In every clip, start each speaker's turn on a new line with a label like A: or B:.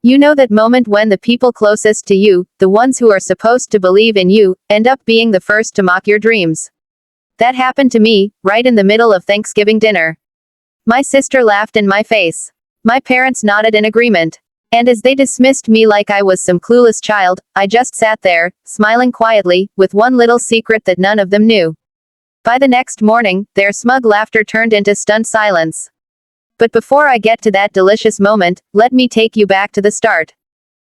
A: You know that moment when the people closest to you, the ones who are supposed to believe in you, end up being the first to mock your dreams. That happened to me, right in the middle of Thanksgiving dinner. My sister laughed in my face. My parents nodded in agreement. And as they dismissed me like I was some clueless child, I just sat there, smiling quietly, with one little secret that none of them knew. By the next morning, their smug laughter turned into stunned silence. But before I get to that delicious moment, let me take you back to the start.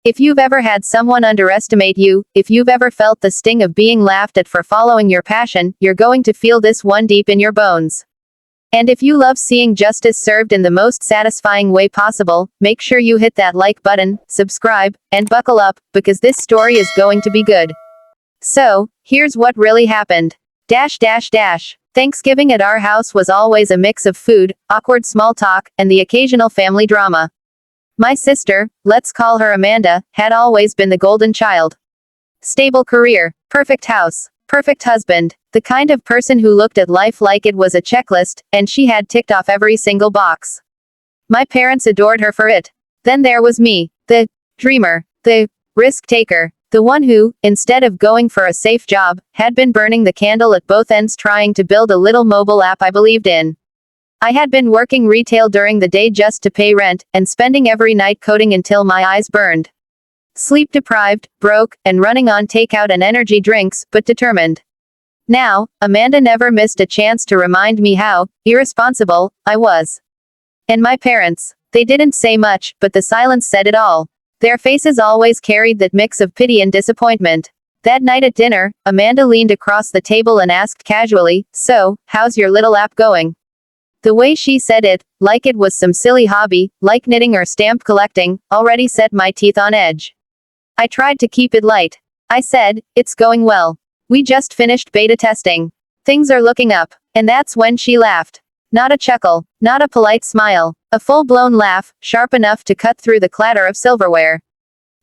A: If you've ever had someone underestimate you, if you've ever felt the sting of being laughed at for following your passion, you're going to feel this one deep in your bones. And if you love seeing justice served in the most satisfying way possible, make sure you hit that like button, subscribe, and buckle up, because this story is going to be good. So, here's what really happened. Thanksgiving at our house was always a mix of food, awkward small talk, and the occasional family drama. My sister, let's call her Amanda, had always been the golden child. Stable career, perfect house, perfect husband, the kind of person who looked at life like it was a checklist, and she had ticked off every single box. My parents adored her for it. Then there was me, the dreamer, the risk taker, the one who, instead of going for a safe job, had been burning the candle at both ends trying to build a little mobile app I believed in. I had been working retail during the day just to pay rent, and spending every night coding until my eyes burned. Sleep deprived, broke, and running on takeout and energy drinks, but determined. Now, Amanda never missed a chance to remind me how irresponsible I was. And my parents, they didn't say much, but the silence said it all. Their faces always carried that mix of pity and disappointment. That night at dinner, Amanda leaned across the table and asked casually, "So, how's your little app going?" The way she said it, like it was some silly hobby, like knitting or stamp collecting, already set my teeth on edge. I tried to keep it light. I said, "It's going well. We just finished beta testing. Things are looking up." And that's when she laughed. Not a chuckle, not a polite smile, a full-blown laugh, sharp enough to cut through the clatter of silverware.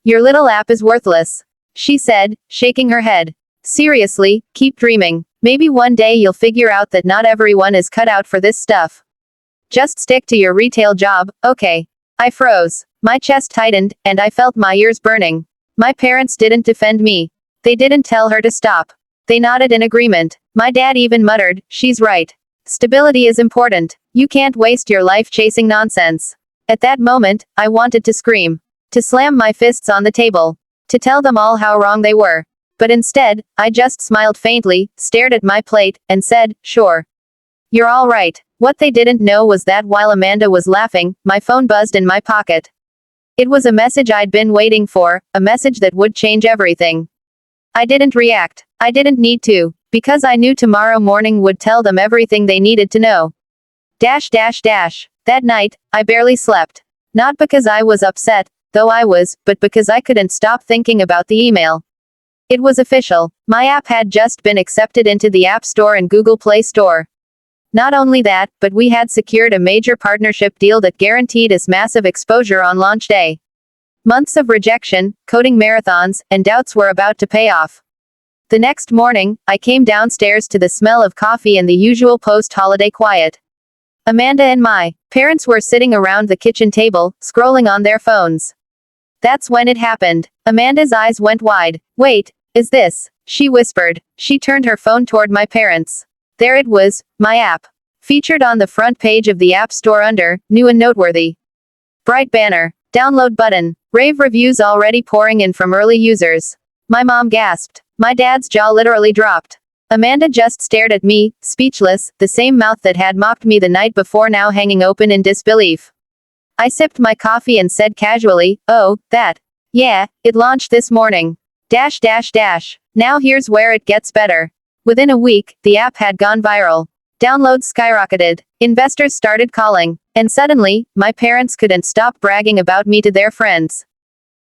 A: "Your little app is worthless," she said, shaking her head. "Seriously, keep dreaming. Maybe one day you'll figure out that not everyone is cut out for this stuff. Just stick to your retail job, okay?" I froze. My chest tightened, and I felt my ears burning. My parents didn't defend me. They didn't tell her to stop. They nodded in agreement. My dad even muttered, "She's right. Stability is important. You can't waste your life chasing nonsense." At that moment, I wanted to scream. To slam my fists on the table. To tell them all how wrong they were. But instead, I just smiled faintly, stared at my plate, and said, "Sure. You're all right." What they didn't know was that while Amanda was laughing, my phone buzzed in my pocket. It was a message I'd been waiting for, a message that would change everything. I didn't react. I didn't need to. Because I knew tomorrow morning would tell them everything they needed to know. That night, I barely slept. Not because I was upset, though I was, but because I couldn't stop thinking about the email. It was official. My app had just been accepted into the App Store and Google Play Store. Not only that, but we had secured a major partnership deal that guaranteed us massive exposure on launch day. Months of rejection, coding marathons, and doubts were about to pay off. The next morning, I came downstairs to the smell of coffee and the usual post-holiday quiet. Amanda and my parents were sitting around the kitchen table, scrolling on their phones. That's when it happened. Amanda's eyes went wide. "Wait, is this?" she whispered. She turned her phone toward my parents. There it was, my app. Featured on the front page of the App Store under, new and noteworthy. Bright banner. Download button. Rave reviews already pouring in from early users. My mom gasped. My dad's jaw literally dropped. Amanda just stared at me, speechless, the same mouth that had mocked me the night before now hanging open in disbelief. I sipped my coffee and said casually, "Oh, that. Yeah, it launched this morning. Now here's where it gets better." Within a week, the app had gone viral. Downloads skyrocketed. Investors started calling. And suddenly, my parents couldn't stop bragging about me to their friends.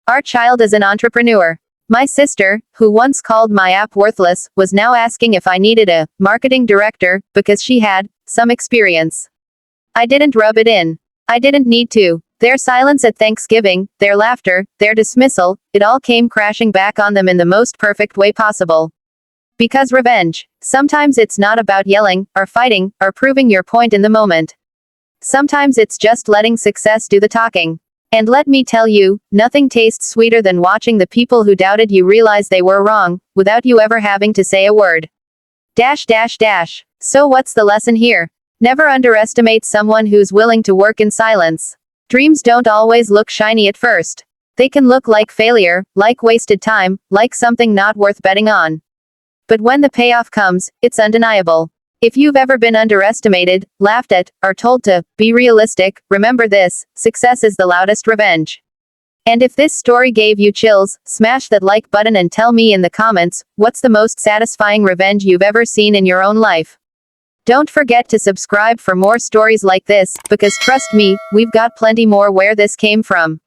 A: Our child is an entrepreneur. My sister, who once called my app worthless, was now asking if I needed a marketing director, because she had some experience. I didn't rub it in. I didn't need to. Their silence at Thanksgiving, their laughter, their dismissal, it all came crashing back on them in the most perfect way possible. Because revenge. Sometimes it's not about yelling, or fighting, or proving your point in the moment. Sometimes it's just letting success do the talking. And let me tell you, nothing tastes sweeter than watching the people who doubted you realize they were wrong, without you ever having to say a word. Dash dash dash. So what's the lesson here? Never underestimate someone who's willing to work in silence. Dreams don't always look shiny at first. They can look like failure, like wasted time, like something not worth betting on. But when the payoff comes, it's undeniable. If you've ever been underestimated, laughed at, or told to be realistic, remember this: success is the loudest revenge. And if this story gave you chills, smash that like button and tell me in the comments, what's the most satisfying revenge you've ever seen in your own life? Don't forget to subscribe for more stories like this, because trust me, we've got plenty more where this came from.